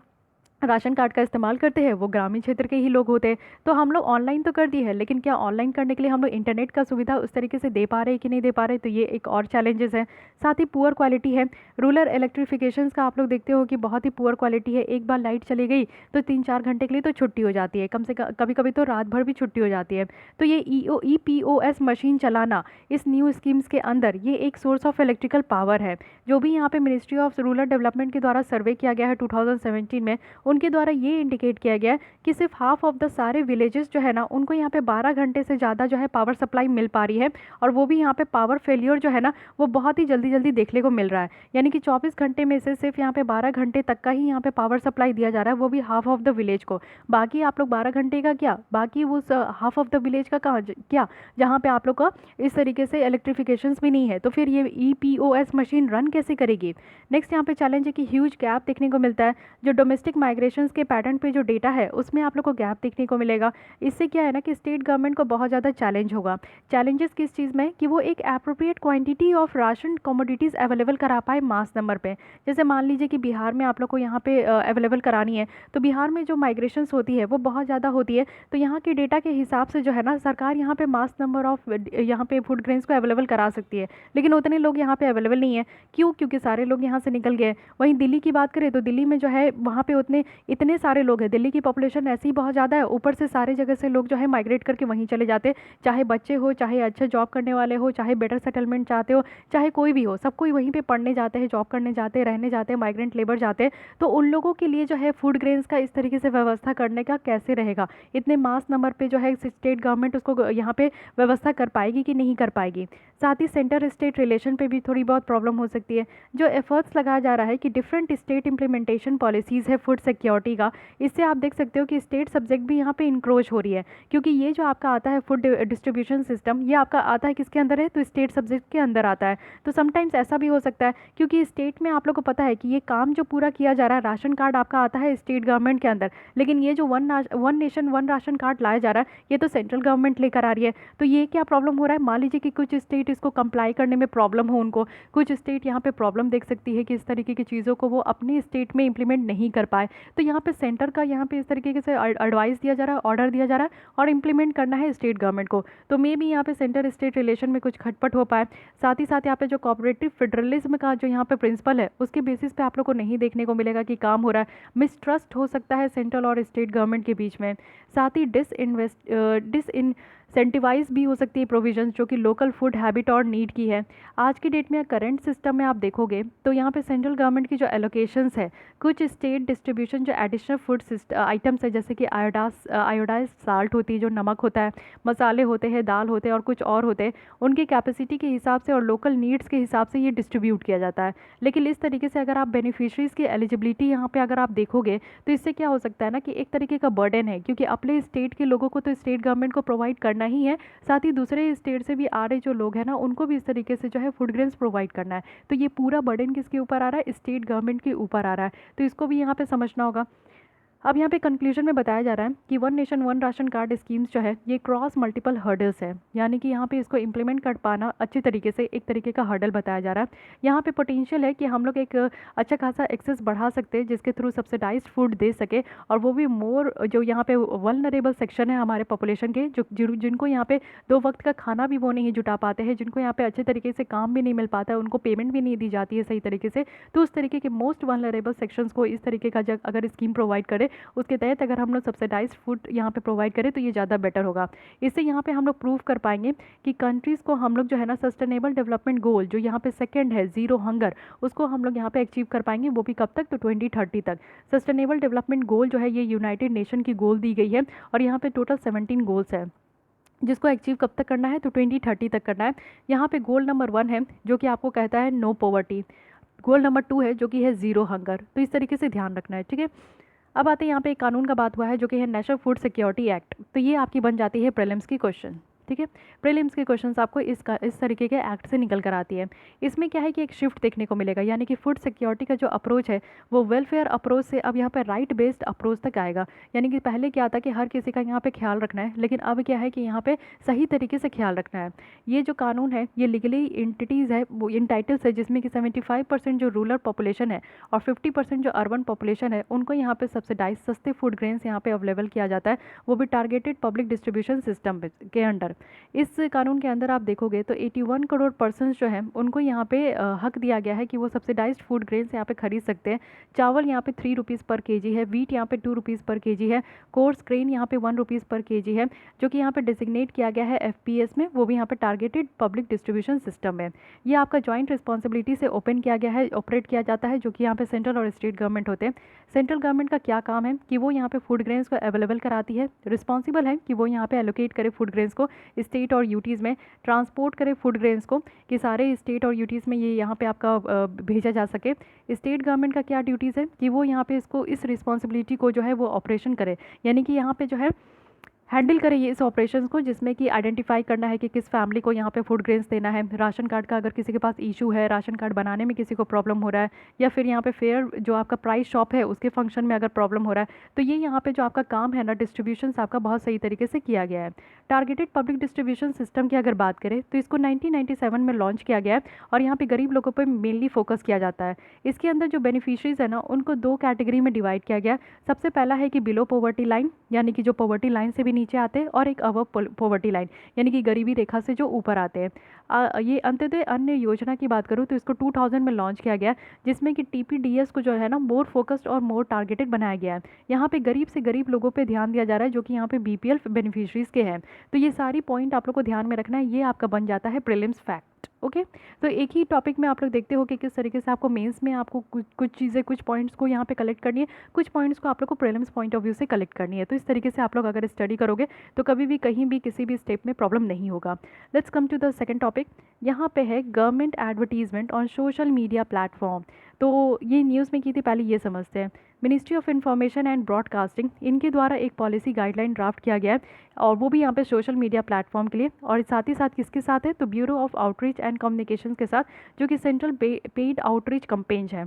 A: राशन कार्ड का इस्तेमाल करते हैं वो ग्रामीण क्षेत्र के ही लोग होते हैं। तो हम लोग ऑनलाइन तो कर दी है, लेकिन क्या ऑनलाइन करने के लिए हम लोग इंटरनेट का सुविधा उस तरीके से दे पा रहे हैं कि नहीं दे पा रहे, तो ये एक और चैलेंजेस है। साथ ही पुअर क्वालिटी है। रूरल इलेक्ट्रिफिकेशंस का आप लोग देखते हो कि बहुत ही पुअर क्वालिटी है। एक बार लाइट चली गई तो 3-4 घंटे के लिए तो छुट्टी हो जाती है, कम से कम कभी कभी तो रात भर भी छुट्टी हो जाती है। तो ये EPOS मशीन चलाना इस न्यू स्कीम्स के अंदर ये एक सोर्स ऑफ इलेक्ट्रिकल पावर है। जो भी यहाँ पे मिनिस्ट्री ऑफ रूरल डेवलपमेंट के द्वारा सर्वे किया गया है 2017 में, उनके द्वारा ये इंडिकेट किया गया है कि सिर्फ हाफ ऑफ द सारे विलेजेस जो है ना, उनको यहाँ पे 12 घंटे से ज़्यादा जो है पावर सप्लाई मिल पा रही है। और वो भी यहाँ पे पावर फेलियर जो है ना, वो बहुत ही जल्दी जल्दी देखने को मिल रहा है। यानी कि 24 घंटे में से सिर्फ यहाँ पे 12 घंटे तक का ही यहाँ पे पावर सप्लाई दिया जा रहा है, वो भी हाफ ऑफ द विलेज को। बाकी आप लोग 12 घंटे का क्या, बाकी वो हाफ ऑफ द विलेज का कहाँ क्या, जहाँ पे आप लोग का इस तरीके से इलेक्ट्रिफिकेशंस भी नहीं है, तो फिर ये EPOS मशीन रन कैसे करेगी। नेक्स्ट यहाँ पे चैलेंज है कि ह्यूज गैप देखने को मिलता है। जो डोमेस्टिक माइग्रेशंस के पैटर्न पे जो डेटा है उसमें आप लोग को गैप देखने को मिलेगा। इससे क्या है ना कि स्टेट गवर्नमेंट को बहुत ज़्यादा चैलेंज होगा। चैलेंजेस किस चीज़ में, कि वो एक appropriate quantity of ration commodities available करा पाए मास नंबर पे। जैसे मान लीजिए कि बिहार में आप लोग को यहाँ पे अवेलेबल करानी है, तो बिहार में जो माइग्रेशंस होती है वो बहुत ज़्यादा होती है। तो यहाँ के डेटा के हिसाब से जो है ना, सरकार यहाँ पे मास नंबर ऑफ यहाँ पे फूड ग्रेन्स को अवेलेबल करा सकती है, लेकिन उतने लोग यहाँ पे अवेलेबल नहीं है। क्यों, क्योंकि सारे लोग यहाँ से निकल गए। वहीं दिल्ली की बात करें तो दिल्ली में जो है वहाँ पे उतने इतने सारे लोग हैं, दिल्ली की पॉपुलेशन ऐसी ही बहुत ज़्यादा है, ऊपर से सारे जगह से लोग जो है माइग्रेट करके वहीं चले जाते हैं। चाहे बच्चे हो, चाहे अच्छा जॉब करने वाले हो, चाहे बेटर सेटलमेंट चाहते हो, चाहे कोई भी हो, सब कोई वहीं पे पढ़ने जाते हैं, जॉब करने जाते हैं, रहने जाते हैं, माइग्रेंट लेबर जाते हैं। तो उन लोगों के लिए जो है फूड ग्रेन्स का इस तरीके से व्यवस्था करने का कैसे रहेगा, इतने मास नंबर पे जो है स्टेट गवर्नमेंट उसको यहाँ पे व्यवस्था कर पाएगी कि नहीं कर पाएगी। साथ ही सेंटर स्टेट रिलेशन पे भी थोड़ी बहुत प्रॉब्लम हो सकती है। जो एफर्ट्स लगाया जा रहा है कि डिफरेंट स्टेट इंप्लीमेंटेशन पॉलिसीज़ है फूड सिक्योरिटी का, इससे आप देख सकते हो कि स्टेट सब्जेक्ट भी यहाँ पे इंक्रोच हो रही है। क्योंकि ये जो आपका आता है फूड डिस्ट्रीब्यूशन सिस्टम, ये आपका आता है किसके अंदर है, तो स्टेट सब्जेक्ट के अंदर आता है। तो समटाइम्स ऐसा भी हो सकता है, क्योंकि स्टेट में आप लोग को पता है कि ये काम जो पूरा किया जा रहा है, राशन कार्ड आपका आता है स्टेट गवर्नमेंट के अंदर, लेकिन ये जो one nation one ration card लाया जा रहा है, ये तो सेंट्रल गवर्नमेंट लेकर आ रही है। तो ये क्या प्रॉब्लम हो रहा है, मान लीजिए कि कुछ स्टेट इसको कंप्लाई करने में प्रॉब्लम हो उनको, कुछ स्टेट यहाँ पे प्रॉब्लम देख सकती है कि इस तरीके की चीज़ों को वो अपनी स्टेट में इंप्लीमेंट नहीं कर पाए। तो यहाँ पे सेंटर का यहाँ पे इस तरीके से एडवाइस दिया जा रहा है, ऑर्डर दिया जा रहा है, और इम्प्लीमेंट करना है स्टेट गवर्नमेंट को। तो मे बी यहाँ पे सेंटर स्टेट रिलेशन में कुछ खटपट हो पाए। साथ ही साथ यहाँ पे जो कोऑपरेटिव फेडरलिज्म का जो यहाँ पे प्रिंसिपल है, उसके बेसिस पे आप लोग को नहीं देखने को मिलेगा कि काम हो रहा है। मिसट्रस्ट हो सकता है सेंट्रल और स्टेट गवर्नमेंट के बीच में। साथ ही डिसइंसेंटिवाइज भी हो सकती है प्रोविजंस जो कि लोकल फूड हैबिट और नीड की है। आज की डेट में करंट सिस्टम में आप देखोगे तो यहाँ पे सेंट्रल गवर्नमेंट की जो एलोकेशंस है, कुछ स्टेट डिस्ट्रीब्यूशन जो एडिशनल फूड आइटम्स है, जैसे कि आयोडाइज साल्ट होती है, जो नमक होता है, मसाले होते हैं, दाल होते हैं और कुछ और होते हैं, उनकी कैपेसिटी के हिसाब से और लोकल नीड्स के हिसाब से ये डिस्ट्रीब्यूट किया जाता है। लेकिन इस तरीके से अगर आप बेनिफिशरीज़ की एलिजिबिलिटी यहाँ पे अगर आप देखोगे तो इससे क्या हो सकता है ना कि एक तरीके का बर्डन है, क्योंकि अपने स्टेट के लोगों को तो स्टेट गवर्नमेंट को प्रोवाइड करना ही है, साथ ही दूसरे स्टेट से भी आ रहे जो लोग हैं ना, उनको भी इस तरीके से जो है फूड ग्रेन्स प्रोवाइड करना है। तो ये पूरा बर्डन किसके ऊपर आ रहा है, स्टेट गवर्नमेंट के ऊपर आ रहा है। तो इसको भी यहाँ पे समझना होगा। अब यहाँ पे कंक्लूजन में बताया जा रहा है कि one nation one ration card schemes जो है ये क्रॉस मल्टीपल हर्डल्स है, यानी कि यहाँ पे इसको इम्प्लीमेंट कर पाना अच्छी तरीके से एक तरीके का हर्डल बताया जा रहा है। यहाँ पे पोटेंशियल है कि हम लोग एक अच्छा खासा एक्सेस बढ़ा सकते हैं, जिसके थ्रू सब्सिडाइज्ड फूड दे सके, और वो भी मोर जो यहाँ पे वल्नरेबल सेक्शन है हमारे पॉपुलेशन के, जो जिनको यहाँ पे 2 वक्त का खाना भी वो नहीं जुटा पाते हैं, जिनको यहाँ पे अच्छे तरीके से काम भी नहीं मिल पाता है, उनको पेमेंट भी नहीं दी जाती है सही तरीके से। तो उस तरीके के मोस्ट वल्नरेबल सेक्शंस को इस तरीके का जब अगर स्कीम प्रोवाइड करे, उसके तहत अगर हम लोग सब्सिडाइज फूड यहाँ पे प्रोवाइड करें तो ये ज़्यादा बेटर होगा। इससे यहाँ पे हम लोग प्रूव कर पाएंगे कि कंट्रीज़ को हम लोग जो है ना सस्टेनेबल डेवलपमेंट गोल जो यहाँ पे सेकंड है, ज़ीरो हंगर, उसको हम लोग यहाँ पे अचीव कर पाएंगे। वो भी कब तक, तो 2030 तक। सस्टेनेबल डेवलपमेंट गोल जो है ये यूनाइटेड नेशन की गोल दी गई है, और यहाँ पे टोटल 17 गोल्स है, जिसको अचीव कब तक करना है, तो 2030 तक करना है। यहाँ पे गोल नंबर 1 है जो कि आपको कहता है नो पॉवर्टी, गोल नंबर 2 है जो कि है ज़ीरो हंगर। तो इस तरीके से ध्यान रखना है, ठीक है। अब आते हैं यहाँ पे एक कानून का बात हुआ है जो कि है नेशनल फूड सिक्योरिटी एक्ट। तो ये आपकी बन जाती है प्रीलिम्स की क्वेश्चन। ठीक है। प्रीलिम्स के क्वेश्चंस आपको इस तरीके के एक्ट से निकल कर आती है। इसमें क्या है कि एक शिफ्ट देखने को मिलेगा, यानी कि फूड सिक्योरिटी का जो अप्रोच है वो वेलफेयर अप्रोच से अब यहाँ पे राइट बेस्ड अप्रोच तक आएगा। यानी कि पहले क्या था कि हर किसी का यहाँ पे ख्याल रखना है, लेकिन अब क्या है कि यहाँ पे सही तरीके से ख्याल रखना है। ये जो कानून है ये लीगली इंटिटीज़ है, वो इंटाइटल्स है, जिसमें कि 75% जो रूरल पॉपुलेशन है और 50% जो अर्बन पॉपुलेशन है उनको यहाँ पे सब्सिडाइज सस्ते फूड ग्रेन्स यहाँ पे अवेलेबल किया जाता है, वो भी टारगेटेड पब्लिक डिस्ट्रीब्यूशन सिस्टम के अंडर। इस कानून के अंदर आप देखोगे तो 81 करोड़ पर्सन्स जो हैं उनको यहाँ पे हक दिया गया है कि वो सब्सिडाइज्ड फूड ग्रेन्स यहाँ पे खरीद सकते हैं। चावल यहाँ पे 3 रुपीज़ पर केजी है, वीट यहाँ पे 2 रुपीज़ पर केजी है, कोर्स ग्रेन यहाँ पे 1 रुपीज़ पर केजी है, जो कि यहाँ पे डिजिग्नेट किया गया है एफपीएस में, वो भी यहाँ पे टारगेटेड पब्लिक डिस्ट्रीब्यूशन सिस्टम में। ये आपका जॉइंट रिस्पॉन्सिबिलिटी से ओपन किया गया है, ऑपरेट किया जाता है, जो कि यहाँ पे सेंट्रल और स्टेट गवर्नमेंट होते हैं। सेंट्रल गवर्नमेंट का क्या काम है कि वो यहाँ पे फूड ग्रेन्स को अवेलेबल कराती है, रिस्पॉन्सिबल है कि वो यहाँ पे एलोकेट करे फूड ग्रेन्स को स्टेट और यूटीज़ में, ट्रांसपोर्ट करे फूड ग्रेन्स को कि सारे स्टेट और यूटीज़ में ये यहाँ पे आपका भेजा जा सके। स्टेट गवर्नमेंट का क्या ड्यूटीज़ है कि वो यहाँ पे इसको इस रिस्पॉन्सिबिलिटी को जो है वो ऑपरेशन करे, यानी कि यहाँ पे जो है हैंडल करें ये इस ऑपरेशंस को, जिसमें कि आइडेंटिफाई करना है कि किस फैमिली को यहाँ पे फूड ग्रेन्स देना है, राशन कार्ड का अगर किसी के पास इशू है, राशन कार्ड बनाने में किसी को प्रॉब्लम हो रहा है, या फिर यहाँ पे फेयर जो आपका प्राइस शॉप है उसके फंक्शन में अगर प्रॉब्लम हो रहा है, तो ये यहाँ पे जो आपका काम है ना डिस्ट्रीब्यूशन आपका बहुत सही तरीके से किया गया है। टारगेटेड पब्लिक डिस्ट्रीब्यूशन सिस्टम की अगर बात करें तो इसको 1997 में लॉन्च किया गया है और यहाँ पे गरीब लोगों पर मेनली फोकस किया जाता है। इसके अंदर जो बेनिफिशरीज है ना उनको 2 कैटेगरी में डिवाइड किया गया है। सबसे पहला है कि बिलो पॉवर्टी लाइन, यानी कि जो पॉवर्टी लाइन से भी नीचे आते हैं, और एक अबव पॉवर्टी लाइन यानी कि गरीबी रेखा से जो ऊपर आते हैं। ये अंत्योदय अन्य योजना की बात करूँ तो इसको 2000 में लॉन्च किया गया, जिसमें कि टीपीडीएस को जो है ना मोर फोकस्ड और मोर टारगेटेड बनाया गया है। यहाँ पे गरीब से गरीब लोगों पे ध्यान दिया जा रहा है, जो कि यहाँ पे बीपीएल बेनिफिशरीज के हैं। तो ये सारी पॉइंट आप लोग को ध्यान में रखना है, ये आपका बन जाता है प्रीलिम्स फैक्ट। ओके तो एक ही टॉपिक में आप लोग देखते हो कि किस तरीके से आपको मेंस में आपको कुछ चीज़ें, कुछ पॉइंट्स को यहाँ पे कलेक्ट करनी है, कुछ पॉइंट्स को आप लोग को प्रीलिम्स पॉइंट ऑफ व्यू से कलेक्ट करनी है। तो इस तरीके से आप लोग अगर स्टडी करोगे तो कभी भी कहीं भी किसी भी स्टेप में प्रॉब्लम नहीं होगा। Let's come to the second topic. यहाँ पे है government advertisement on social media platform. तो ये न्यूज़ में की थी, पहले ये समझते हैं। Ministry of information and broadcasting इनके द्वारा एक पॉलिसी गाइडलाइन ड्राफ्ट किया गया है, और वो भी यहाँ पे सोशल मीडिया प्लेटफॉर्म के लिए, और साथ ही साथ किसके साथ है तो bureau of outreach and communication के साथ, जो कि सेंट्रल पेड आउटरीच कैंपेन्स है।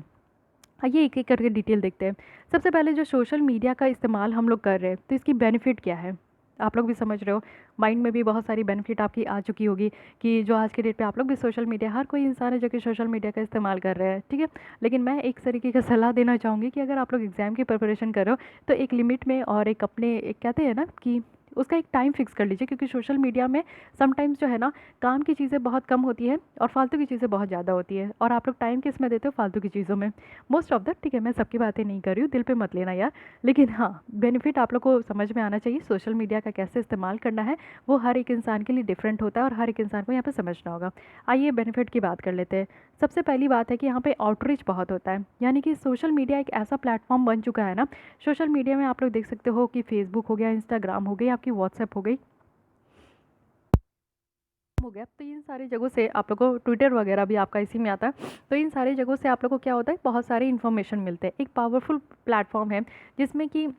A: आइए एक एक करके डिटेल देखते हैं। सबसे पहले जो सोशल मीडिया का इस्तेमाल हम लोग कर रहे हैं तो इसकी बेनिफिट क्या है, आप लोग भी समझ रहे हो, माइंड में भी बहुत सारी बेनिफिट आपकी आ चुकी होगी कि जो आज के डेट पे आप लोग भी सोशल मीडिया, हर कोई इंसान है जो कि सोशल मीडिया का इस्तेमाल कर रहे हैं, ठीक है। लेकिन मैं एक तरीके का सलाह देना चाहूँगी कि अगर आप लोग एग्ज़ाम की प्रिपरेशन कर रहे हो तो एक लिमिट में, और एक अपने एक कहते हैं ना कि उसका एक टाइम फिक्स कर लीजिए, क्योंकि सोशल मीडिया में समटाइम्स जो है ना काम की चीज़ें बहुत कम होती है और फालतू की चीज़ें बहुत ज़्यादा होती है, और आप लोग टाइम किस में देते हो, फालतू की चीज़ों में मोस्ट ऑफ द। ठीक है, मैं सबकी बातें नहीं कर रही हूँ, दिल पे मत लेना यार, लेकिन हाँ बेनिफिट आप लोग को समझ में आना चाहिए। सोशल मीडिया का कैसे इस्तेमाल करना है वो हर एक इंसान के लिए डिफरेंट होता है, और हर एक इंसान को यहाँ पे समझना होगा। आइए बेनिफिट की बात कर लेते हैं। सबसे पहली बात है कि यहाँ पे आउटरीच बहुत होता है, यानी कि सोशल मीडिया एक ऐसा प्लेटफॉर्म बन चुका है ना, सोशल मीडिया में आप लोग देख सकते हो कि फेसबुक हो गया, इंस्टाग्राम हो गई, आपकी व्हाट्सएप हो गई, हो गया, तो इन सारी जगहों से आप लोगों को, ट्विटर वगैरह भी आपका इसी में आता है, तो इन सारी जगहों से आप लोगों को क्या होता है, बहुत सारी इन्फॉर्मेशन मिलते हैं। एक पावरफुल प्लेटफॉर्म है जिसमें कि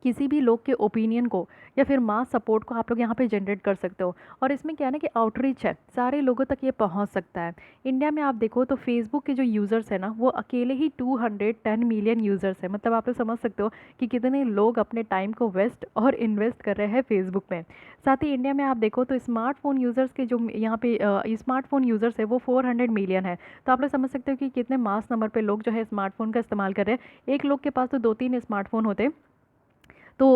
A: किसी भी लोग के ओपिनियन को या फिर मास सपोर्ट को आप लोग यहाँ पे जनरेट कर सकते हो, और इसमें क्या है ना कि आउटरीच है, सारे लोगों तक ये पहुँच सकता है। इंडिया में आप देखो तो फेसबुक के जो यूज़र्स हैं ना वो अकेले ही 210 मिलियन यूज़र्स हैं, मतलब आप लोग समझ सकते हो कि कितने लोग अपने टाइम को वेस्ट और इन्वेस्ट कर रहे हैं फेसबुक में। साथ ही इंडिया में आप देखो तो स्मार्टफोन यूज़र्स के जो यहाँ पे स्मार्टफोन यूज़र्स है वो 400 मिलियन है, तो आप लोग समझ सकते हो कि कितने मास नंबर पे लोग जो है स्मार्टफोन का इस्तेमाल कर रहे हैं। एक लोग के पास तो 2-3 स्मार्टफोन होते हैं, तो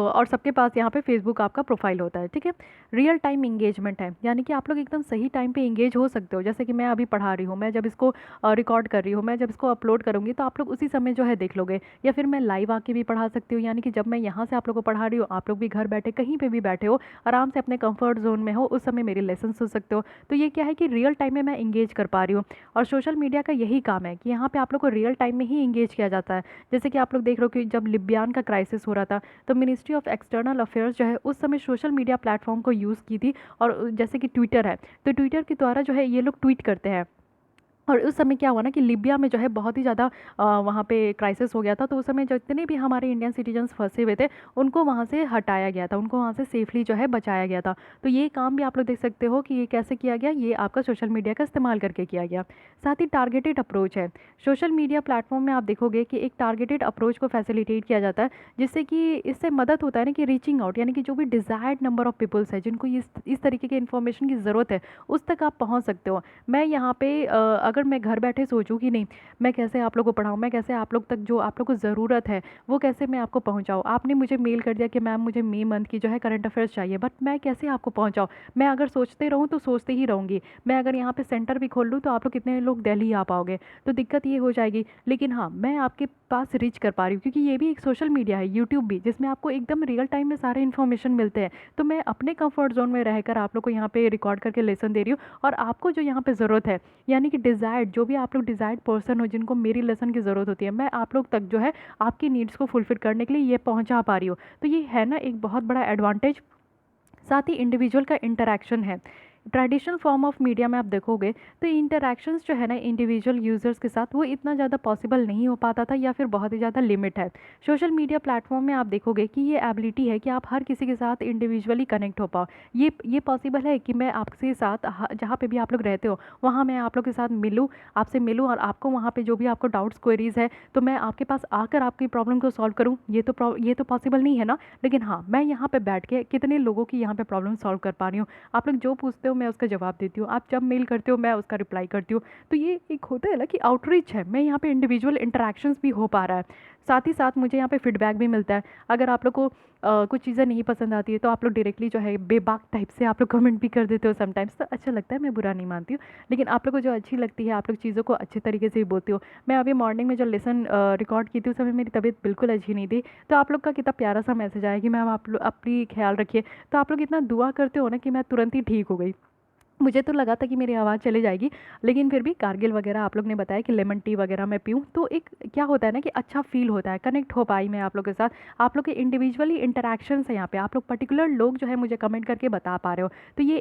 A: और सबके पास यहाँ पे फेसबुक आपका प्रोफाइल होता है, ठीक है। रियल टाइम इंगेजमेंट है, यानी कि आप लोग एकदम सही टाइम पे इंगेज हो सकते हो। जैसे कि मैं अभी पढ़ा रही हूँ, मैं जब इसको रिकॉर्ड कर रही हूँ, मैं जब इसको अपलोड करूँगी तो आप लोग उसी समय जो है देख लोगे, या फिर मैं लाइव आके भी पढ़ा सकती हूँ, यानी कि जब मैं यहाँ से आप लोग को पढ़ा रही हूँ, आप लोग भी घर बैठे कहीं पर भी बैठे हो, आराम से अपने कम्फर्ट जोन में हो, उस समय मेरे लेसन सुन सकते हो। तो ये क्या है कि रियल टाइम में मैं इंगेज कर पा रही हूँ, और सोशल मीडिया का यही काम है कि यहाँ पर आप लोग को रियल टाइम में ही इंगेज किया जाता है। जैसे कि आप लोग देख रहे हो कि जब लिबियान का क्राइसिस हो रहा था तो मिनिस्ट्री ऑफ एक्सटर्नल अफेयर्स जो है उस समय सोशल मीडिया प्लेटफॉर्म को यूज़ की थी, और जैसे कि ट्विटर है तो ट्विटर के द्वारा जो है ये लोग ट्वीट करते हैं, और उस समय क्या हुआ ना कि लीबिया में जो है बहुत ही ज़्यादा वहाँ पे क्राइसिस हो गया था। तो उस समय जितने भी हमारे इंडियन सिटीजन्स फंसे हुए थे उनको वहाँ से हटाया गया था, उनको वहाँ से सेफली जो है बचाया गया था। तो ये काम भी आप लोग देख सकते हो कि ये कैसे किया गया, ये आपका सोशल मीडिया का इस्तेमाल करके किया गया। साथ ही टारगेटेड अप्रोच है। सोशल मीडिया प्लेटफॉर्म में आप देखोगे कि एक टारगेटेड अप्रोच को फैसिलिटेट किया जाता है, जिससे कि इससे मदद होता है ना कि रीचिंग आउट, यानी कि जो भी डिज़ायर्ड नंबर ऑफ पीपल्स है जिनको इस तरीके के इन्फॉर्मेशन की ज़रूरत है उस तक आप पहुँच सकते हो। मैं यहाँ पे अगर मैं घर बैठे सोचूं कि नहीं मैं कैसे आप लोग को पढ़ाऊँ, मैं कैसे आप लोग तक जो आप लोग को ज़रूरत है वो कैसे मैं आपको पहुँचाऊँ। आपने मुझे मेल कर दिया कि मैम मुझे मई मंथ की जो है करंट अफेयर्स चाहिए, बट मैं कैसे आपको पहुँचाऊँ। मैं अगर सोचते रहूँ तो सोचते ही रहूँगी। मैं अगर यहाँ पे सेंटर भी खोल लूँ तो आप लोग कितने लोग दिल्ली आ पाओगे, तो दिक्कत ये हो जाएगी। लेकिन हाँ, मैं आपके पास रीच कर पा रही हूँ क्योंकि ये भी एक सोशल मीडिया है, यूट्यूब भी, जिसमें आपको एकदम रियल टाइम में सारे इन्फॉर्मेशन मिलते हैं। तो मैं अपने कंफर्ट जोन में रहकर आप लोग को यहाँ पे रिकॉर्ड करके लेसन दे रही हूँ, और आपको जो यहाँ पे ज़रूरत है, यानी कि डिज़ायर्ड जो भी आप लोग डिज़ायर्ड पर्सन हो जिनको मेरी लेसन की ज़रूरत होती है, मैं आप लोग तक जो है आपकी नीड्स को फुलफिल करने के लिए ये पहुंचा पा रही हूँ। तो ये है ना एक बहुत बड़ा एडवांटेज। साथ ही इंडिविजुअल का इंटरेक्शन है। ट्रेडिशनल फॉर्म ऑफ मीडिया में आप देखोगे तो इंटरेक्शंस जो है ना इंडिविजुअल यूज़र्स के साथ वो इतना ज़्यादा पॉसिबल नहीं हो पाता था, या फिर बहुत ही ज़्यादा लिमिट है। सोशल मीडिया प्लेटफॉर्म में आप देखोगे कि ये एबिलिटी है कि आप हर किसी के साथ इंडिविजुअली कनेक्ट हो पाओ। ये पॉसिबल है कि मैं आपके साथ जहाँ पे भी आप लोग रहते हो वहाँ मैं आप लोग के साथ मिलूँ, आपसे मिलूँ, और आपको वहाँ पे जो भी आपको डाउट्स क्वेरीज है तो मैं आपके पास आकर आपकी प्रॉब्लम को सॉल्व करूँ। ये तो पॉसिबल नहीं है ना। लेकिन हाँ, मैं यहाँ पे बैठ के कितने लोगों की यहाँ पे प्रॉब्लम सॉल्व कर पा रही हूँ। आप लोग जो पूछते हो मैं उसका जवाब देती हूँ, आप जब मेल करते हो मैं उसका रिप्लाई करती हूँ। तो ये एक होता है ना कि आउटरीच है, मैं यहाँ पे इंडिविजुअल इंटरेक्शंस भी हो पा रहा है। साथ ही साथ मुझे यहाँ पे फीडबैक भी मिलता है। अगर आप लोग को कुछ चीज़ें नहीं पसंद आती है तो आप लोग डायरेक्टली जो है बेबाक टाइप से आप लोग कमेंट भी कर देते हो समटाइम्स, तो अच्छा लगता है, मैं बुरा नहीं मानती हूँ। लेकिन आप लोग को जो अच्छी लगती है आप लोग चीज़ों को अच्छे तरीके से भी बोलती हो। मैं अभी मॉर्निंग में जो लेसन रिकॉर्ड की थी उस समय मेरी तबीयत बिल्कुल अच्छी नहीं थी, तो आप लोग का कितना प्यारा सा मैसेज आया कि मैम आप लोग अपनी ख्याल रखिए। तो आप लोग इतना दुआ करते हो ना कि मैं तुरंत ही ठीक हो गई। मुझे तो लगा था कि मेरी आवाज़ चली जाएगी, लेकिन फिर भी कारगिल वगैरह आप लोग ने बताया कि लेमन टी वगैरह मैं पीऊँ तो एक क्या होता है ना कि अच्छा फील होता है, कनेक्ट हो पाई मैं आप लोग के साथ। आप लोग के इंडिविजुअली इंटरेक्शंस है यहाँ पे, आप लोग पर्टिकुलर लोग जो है मुझे कमेंट करके बता पा रहे हो। तो ये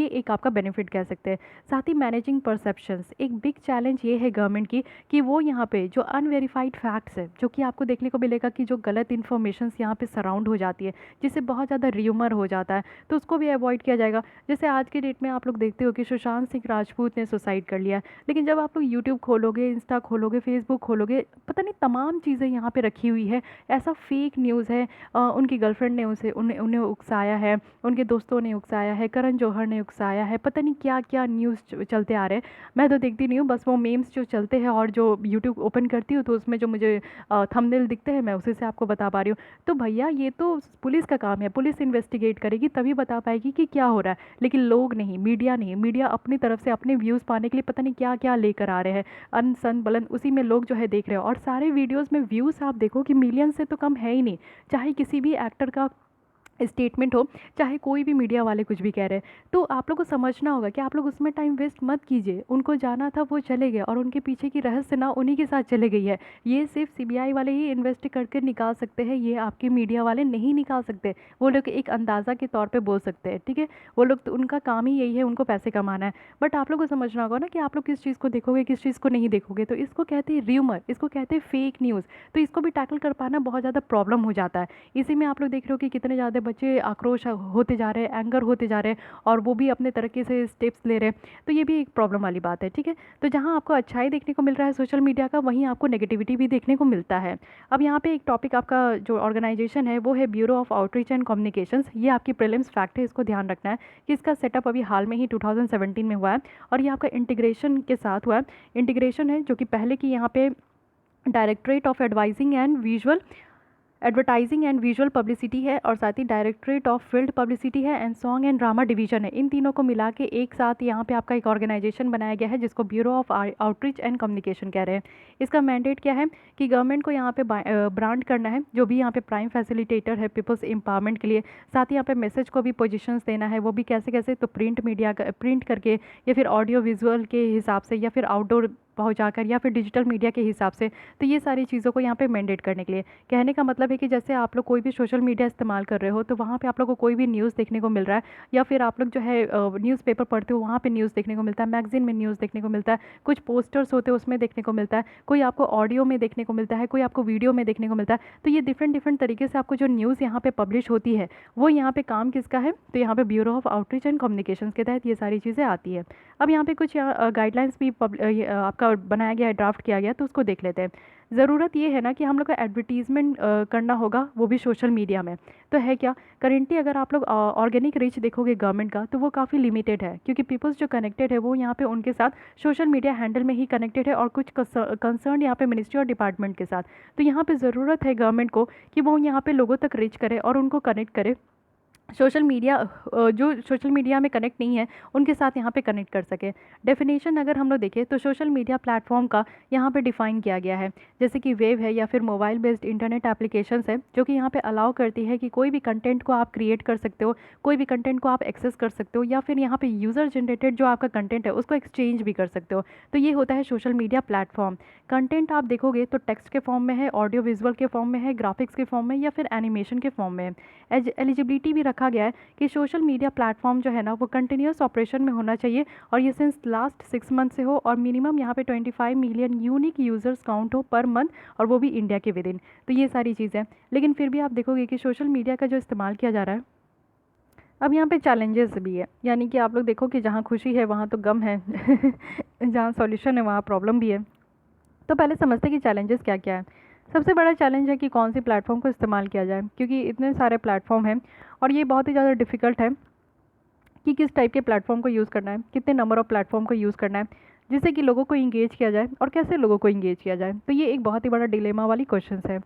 A: एक आपका बेनिफिट कह सकते हैं। साथ ही मैनेजिंग परसेप्शंस, एक बिग चैलेंज ये है गवर्नमेंट की कि वो यहाँ पे जो अनवेरीफाइड फैक्ट्स है जो कि आपको देखने को मिलेगा कि जो गलत इन्फॉर्मेशन यहाँ पे सराउंड हो जाती है जिससे बहुत ज़्यादा र्यूमर हो जाता है, तो उसको भी अवॉइड किया जाएगा। जैसे आज के डेट में आप लोग देखते हो कि सुशांत सिंह राजपूत ने सुसाइड कर लिया, लेकिन जब आप लोग यूट्यूब खोलोगे, इंस्टा खोलोगे, फेसबुक खोलोगे, पता नहीं तमाम चीज़ें यहाँ पे रखी हुई है। ऐसा फेक न्यूज़ है। उनकी गर्लफ्रेंड ने उन्हें उकसाया है, उनके दोस्तों ने उकसाया है, करण जौहर ने उकसाया है, पता नहीं क्या क्या न्यूज़ चलते आ रहे हैं। मैं तो देखती नहीं हूँ, बस वो मेम्स जो चलते हैं और जो यूट्यूब ओपन करती हूँ तो उसमें जो मुझे थंबनेल दिखते हैं मैं उसी से आपको बता पा रही हूँ। तो भैया ये तो पुलिस का काम है, पुलिस इन्वेस्टिगेट करेगी तभी बता पाएगी कि क्या हो रहा है। लेकिन लोग नहीं, मीडिया नहीं, मीडिया अपनी तरफ से अपने व्यूज़ पाने के लिए पता नहीं क्या क्या लेकर आ रहे हैं। अन सन बलन उसी में लोग जो है देख रहे हो, और सारे वीडियोज़ में व्यूज़ आप देखो कि मिलियन से तो कम है ही नहीं। चाहे किसी भी एक्टर का स्टेटमेंट हो, चाहे कोई भी मीडिया वाले कुछ भी कह रहे हैं, तो आप लोग को समझना होगा कि आप लोग उसमें टाइम वेस्ट मत कीजिए। उनको जाना था वो चले गए, और उनके पीछे की रहस्य ना उन्हीं के साथ चले गई है। ये सिर्फ सीबीआई वाले ही इन्वेस्ट करके निकाल सकते हैं, ये आपके मीडिया वाले नहीं निकाल सकते। वो लोग एक अंदाज़ा के तौर पे बोल सकते हैं, ठीक है, वो लोग तो उनका काम ही यही है, उनको पैसे कमाना है। बट आप लोग को समझना होगा ना कि आप लोग किस चीज़ को देखोगे, किस चीज़ को नहीं देखोगे। तो इसको कहते हैं र्यूमर, इसको कहते हैं फेक न्यूज़। तो इसको भी टैकल कर पाना बहुत ज़्यादा प्रॉब्लम हो जाता है। इसी में आप लोग देख रहे हो कि कितने ज़्यादा बच्चे आक्रोश होते जा रहे हैं, एंगर होते जा रहे हैं, और वो भी अपने तरीके से स्टेप्स ले रहे हैं। तो ये भी एक प्रॉब्लम वाली बात है, ठीक है। तो जहाँ आपको अच्छाई देखने को मिल रहा है सोशल मीडिया का, वहीं आपको नेगेटिविटी भी देखने को मिलता है। अब यहाँ पे एक टॉपिक आपका जो ऑर्गेनाइजेशन है वो है bureau of outreach and communications. ये आपकी प्रीलिम्स फैक्ट है, इसको ध्यान रखना है कि इसका सेटअप अभी हाल में ही 2017 में हुआ है, और ये आपका इंटीग्रेशन के साथ हुआ है। इंटीग्रेशन है जो कि पहले की यहाँ पे directorate of advertising and visual publicity है, और साथ ही डायरेक्टरेट ऑफ फील्ड पब्लिसिटी है and song and drama division है। इन तीनों को मिला के एक साथ यहाँ पे आपका एक ऑर्गेनाइजेशन बनाया गया है जिसको bureau of outreach and communication कह रहे हैं। इसका मैंडेट क्या है कि गवर्नमेंट को यहाँ पे ब्रांड करना है जो भी यहाँ पे प्राइम फैसिलिटेटर है पीपल्स एम्पावरमेंट के लिए। साथ ही यहाँ पे मैसेज को भी पोजिशंस देना है, वो भी कैसे कैसे, तो प्रिंट मीडिया प्रिंट करके, या फिर ऑडियो विजुअल के हिसाब से, या फिर आउटडोर पहुँचाकर या फिर डिजिटल मीडिया के हिसाब से। तो ये सारी चीज़ों को यहाँ पे मैंडेट करने के लिए कहने का मतलब है कि जैसे आप लोग कोई भी सोशल मीडिया इस्तेमाल कर रहे हो तो वहाँ पे आप लोग को कोई भी न्यूज़ देखने को मिल रहा है, या फिर आप लोग जो है न्यूज़पेपर पढ़ते हो वहाँ पे न्यूज़ देखने को मिलता है, मैगजीन में न्यूज़ देखने को मिलता है, कुछ पोस्टर्स होते हैं उसमें देखने को मिलता है, कोई आपको ऑडियो में देखने को मिलता है, कोई आपको वीडियो में देखने को मिलता है। तो ये डिफरेंट डिफरेंट तरीके से आपको जो न्यूज़ यहाँ पे पब्लिश होती है वो यहाँ पे काम किसका है, तो यहाँ पे bureau of outreach and communications के तहत ये सारी चीज़ें आती है। अब यहाँ पे कुछ गाइडलाइंस भी आपका बनाया गया है, ड्राफ्ट किया गया, तो उसको देख लेते हैं। ज़रूरत ये है ना कि हम लोग को एडवर्टीज़मेंट करना होगा, वो भी सोशल मीडिया में। तो है क्या, करेंटली अगर आप लोग ऑर्गेनिक रीच देखोगे गवर्नमेंट का तो वो काफ़ी लिमिटेड है, क्योंकि पीपल्स जो कनेक्टेड है वो यहाँ पे उनके साथ सोशल मीडिया हैंडल में ही कनेक्टेड है और कुछ कंसर्न यहाँ पे मिनिस्ट्री और डिपार्टमेंट के साथ। तो यहाँ पे ज़रूरत है गवर्नमेंट को कि वो यहाँ पे लोगों तक रीच करे और उनको कनेक्ट करे। सोशल मीडिया जो सोशल मीडिया में कनेक्ट नहीं है उनके साथ यहाँ पे कनेक्ट कर सके। डेफिनेशन अगर हम लोग देखें तो सोशल मीडिया प्लेटफॉर्म का यहाँ पे डिफ़ाइन किया गया है, जैसे कि वेब है या फिर मोबाइल बेस्ड इंटरनेट एप्लीकेशंस है, जो कि यहाँ पे अलाउ करती है कि कोई भी कंटेंट को आप क्रिएट कर सकते हो, कोई भी कंटेंट को आप एक्सेस कर सकते हो, या फिर यहाँ पे यूज़र जनरेटेड जो आपका कंटेंट है उसको एक्सचेंज भी कर सकते हो। तो ये होता है सोशल मीडिया प्लेटफॉर्म। कंटेंट आप देखोगे तो टेक्स्ट के फॉर्म में है, ऑडियो विजुअल के फॉर्म में है, ग्राफिक्स के फॉर्म में या फिर एनिमेशन के फॉर्म में है। एलिजिबिलिटी भी रखा गया है कि सोशल मीडिया प्लेटफॉर्म जो है ना वो कंटिन्यूस ऑपरेशन में होना चाहिए और ये सिंस लास्ट 6 मंथ से हो, और मिनिमम यहाँ पे 25 मिलियन यूनिक यूज़र्स काउंट हो पर मंथ, और वो भी इंडिया के विद इन। तो ये सारी चीज़ें, लेकिन फिर भी आप देखोगे कि सोशल मीडिया का जो इस्तेमाल किया जा रहा है, अब यहाँ पे चैलेंजेस भी है, यानी कि आप लोग देखो कि जहाँ खुशी है वहाँ तो गम है जहाँ सॉल्यूशन है वहाँ प्रॉब्लम भी है। तो पहले समझते हैं कि चैलेंजेस क्या क्या है। सबसे बड़ा चैलेंज है कि कौन सी प्लेटफॉर्म को इस्तेमाल किया जाए, क्योंकि इतने सारे प्लेटफॉर्म हैं और ये बहुत ही ज़्यादा डिफ़िकल्ट है कि किस टाइप के प्लेटफॉर्म को यूज़ करना है, कितने नंबर ऑफ़ प्लेटफॉर्म को यूज़ करना है जिससे कि लोगों को इंगेज किया जाए और कैसे लोगों को इंगेज किया जाए। तो ये एक बहुत ही बड़ा डिलेमा वाली क्वेश्चन है।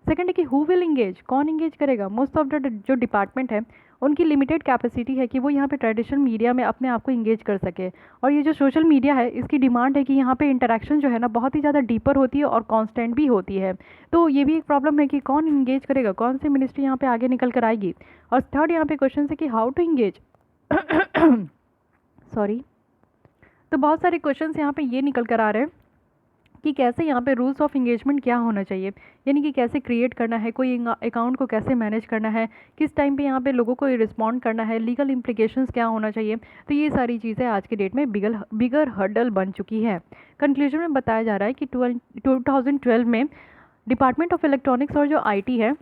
A: सेकंड है कि हु विल इंगेज, कौन इंगेज करेगा। मोस्ट ऑफ द जो डिपार्टमेंट है उनकी लिमिटेड कैपेसिटी है कि वो यहाँ पे ट्रेडिशनल मीडिया में अपने आप को इंगेज कर सके, और ये जो सोशल मीडिया है इसकी डिमांड है कि यहाँ पे इंटरेक्शन जो है ना बहुत ही ज़्यादा डीपर होती है और कांस्टेंट भी होती है। तो ये भी एक प्रॉब्लम है कि कौन इंगेज करेगा, कौन सी मिनिस्ट्री यहाँ पे आगे निकल कर आएगी। और थर्ड यहाँ पे क्वेश्चन है कि हाउ टू इंगेज सॉरी। तो बहुत सारे क्वेश्चंस यहाँ पे ये निकल कर आ रहे हैं कि कैसे यहाँ पे रूल्स ऑफ इंगेजमेंट क्या होना चाहिए, यानी कि कैसे क्रिएट करना है, कोई अकाउंट को कैसे मैनेज करना है, किस टाइम पे यहाँ पे लोगों को रिस्पॉन्ड करना है, लीगल इम्प्लिकेशंस क्या होना चाहिए। तो ये सारी चीज़ें आज की डेट में बिगर हर्डल बन चुकी है। कंक्लूजन में बताया जा रहा है कि 2012 में डिपार्टमेंट ऑफ इलेक्ट्रॉनिक्स और जो IT है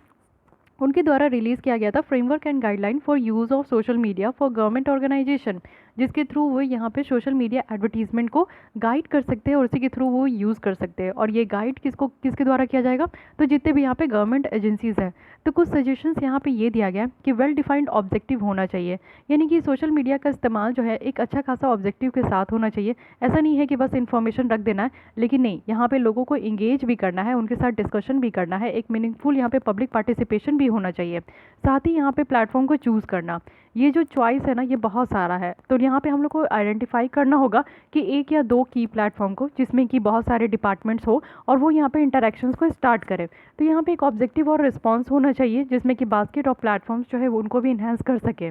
A: उनके द्वारा रिलीज़ किया गया था framework and guideline for use of social media for government organisation, जिसके थ्रू वो यहाँ पे सोशल मीडिया एडवर्टीजमेंट को गाइड कर सकते हैं और उसी के थ्रू वो यूज़ कर सकते हैं। और ये गाइड किसके द्वारा किया जाएगा, तो जितने भी यहाँ पे गवर्नमेंट एजेंसीज़ हैं। तो कुछ सजेशंस यहाँ पे ये दिया गया कि वेल डिफाइंड ऑब्जेक्टिव होना चाहिए, यानी कि सोशल मीडिया का इस्तेमाल जो है एक अच्छा खासा ऑब्जेक्टिव के साथ होना चाहिए। ऐसा नहीं है कि बस इन्फॉर्मेशन रख देना है, लेकिन नहीं, यहाँ पे लोगों को इंगेज भी करना है, उनके साथ डिस्कशन भी करना है, एक मीनिंगफुल यहाँ पे पब्लिक पार्टिसिपेशन भी होना चाहिए। साथ ही यहाँ पे प्लेटफॉर्म को चूज़ करना, ये जो चॉइस है ना ये बहुत सारा है, तो यहाँ पे हम लोग को आइडेंटिफाई करना होगा कि एक या दो की प्लेटफॉर्म को जिसमें कि बहुत सारे डिपार्टमेंट्स हो और वो यहाँ पे इंटरेक्शंस को स्टार्ट करें। तो यहाँ पे एक ऑब्जेक्टिव और रिस्पॉन्स होना चाहिए जिसमें कि बास्केट ऑफ प्लेटफॉर्म्स जो है वो उनको भी इन्हेंस कर सके।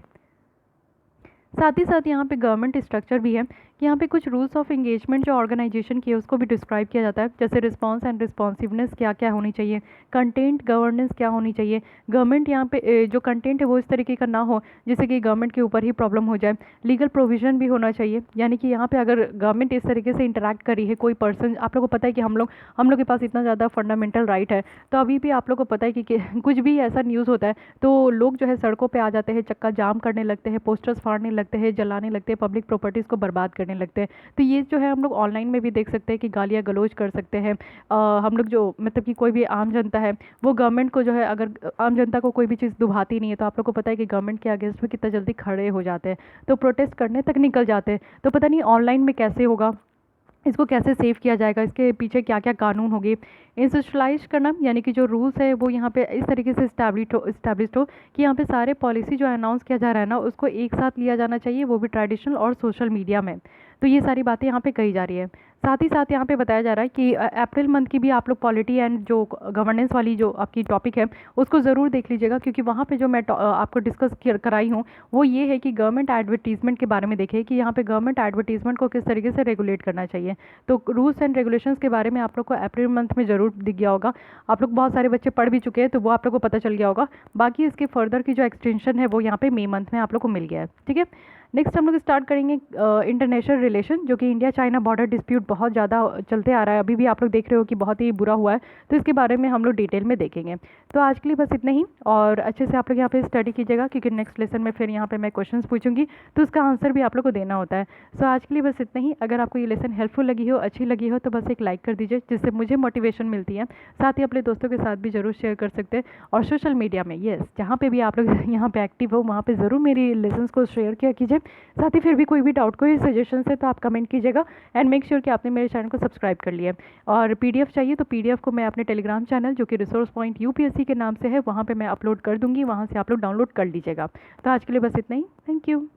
A: साथ ही साथ यहाँ पे गवर्नमेंट स्ट्रक्चर भी है कि यहाँ पे कुछ रूल्स ऑफ एंगेजमेंट जो ऑर्गेनाइजेशन की है उसको भी डिस्क्राइब किया जाता है, जैसे रिस्पांस एंड रिस्पॉन्सिवनेस क्या क्या होनी चाहिए, कंटेंट गवर्नेंस क्या होनी चाहिए, गवर्नमेंट यहाँ पे जो कंटेंट है वो इस तरीके का ना हो जिससे कि गवर्नमेंट के ऊपर ही प्रॉब्लम हो जाए, लीगल प्रोविजन भी होना चाहिए, यानी कि यहाँ पे अगर गवर्नमेंट इस तरीके से इंटरेक्ट करी है कोई पर्सन, आप लोग को पता है कि हम लोग के पास इतना ज़्यादा फंडामेंटल राइट है, तो अभी भी आप लोग को पता है कि कुछ भी ऐसा न्यूज़ होता है तो लोग जो है सड़कों पर आ जाते हैं, चक्का जाम करने लगते हैं, पोस्टर्स फाड़ने लगते हैं, जलाने लगते हैं, पब्लिक प्रॉपर्टीज़ को बर्बाद करने लगते हैं। तो ये जो है हम लोग ऑनलाइन में भी देख सकते हैं कि गालियाँ गलौज कर सकते हैं। हम लोग जो मतलब कि कोई भी आम जनता है वो गवर्नमेंट को जो है, अगर आम जनता को कोई भी चीज़ दुभाती नहीं है तो आप लोग को पता है कि गवर्नमेंट के अगेंस्ट में कितना जल्दी खड़े हो जाते हैं, तो प्रोटेस्ट करने तक निकल जाते हैं। तो पता नहीं ऑनलाइन में कैसे होगा, इसको कैसे सेव किया जाएगा, इसके पीछे क्या क्या कानून होंगे। इंस्टीट्यूशनलाइज करना, यानी कि जो रूल्स है वो यहाँ पे इस तरीके से इस्टेब्लिश हो कि यहाँ पे सारे पॉलिसी जो अनाउंस किया जा रहा है ना उसको एक साथ लिया जाना चाहिए, वो भी ट्रेडिशनल और सोशल मीडिया में। तो ये सारी बातें यहाँ पे कही जा रही है। साथ ही साथ यहाँ पे बताया जा रहा है कि अप्रैल मंथ की भी आप लोग पॉलिटी एंड जो गवर्नेंस वाली जो आपकी टॉपिक है उसको ज़रूर देख लीजिएगा, क्योंकि वहाँ पे जो मैं आपको डिस्कस कराई हूँ वो ये है कि गवर्नमेंट एडवर्टीजमेंट के बारे में देखें कि यहाँ पे गवर्नमेंट एडवर्टीजमेंट को किस तरीके से रेगुलेट करना चाहिए। तो रूल्स एंड रेगुलेशंस के बारे में आप लोग को अप्रैल मंथ में ज़रूर दिख गया होगा। आप लोग बहुत सारे बच्चे पढ़ भी चुके हैं तो वो आप लोग को पता चल गया होगा। बाकी इसके फर्दर की जो एक्सटेंशन है वो यहाँ पे मई मंथ में आप लोग को मिल गया है। ठीक है, नेक्स्ट हम लोग स्टार्ट करेंगे इंटरनेशनल रिलेशन, जो कि इंडिया चाइना बॉर्डर डिस्प्यूट बहुत ज़्यादा चलते आ रहा है, अभी भी आप लोग देख रहे हो कि बहुत ही बुरा हुआ है, तो इसके बारे में हम लोग डिटेल में देखेंगे। तो आज के लिए बस इतना ही, और अच्छे से आप लोग यहाँ पे स्टडी कीजिएगा, क्योंकि नेक्स्ट लेसन में फिर यहाँ पे मैं क्वेश्चंस पूछूंगी तो उसका आंसर भी आप लोग को देना होता है। सो आज के लिए बस इतना ही। अगर आपको ये लेसन हेल्पफुल लगी हो, अच्छी लगी हो, तो बस एक लाइक कर दीजिए, जिससे मुझे मोटिवेशन मिलती है। साथ ही अपने दोस्तों के साथ भी जरूर शेयर कर सकते हैं, और सोशल मीडिया में जहाँ पे भी आप लोग यहाँ पे एक्टिव हो वहाँ पे ज़रूर मेरी लेसन्स को शेयर किया कीजिए। साथ ही फिर भी कोई भी डाउट, कोई सजेशन है तो आप कमेंट कीजिएगा, एंड मेक श्योर कि आपने मेरे चैनल को सब्सक्राइब कर लिया। और पीडीएफ चाहिए तो पीडीएफ को मैं अपने टेलीग्राम चैनल, जो कि रिसोर्स पॉइंट यूपीएससी के नाम से है, वहाँ पे मैं अपलोड कर दूंगी, वहाँ से आप लोग डाउनलोड कर लीजिएगा। तो आज के लिए बस इतना ही। Thank you.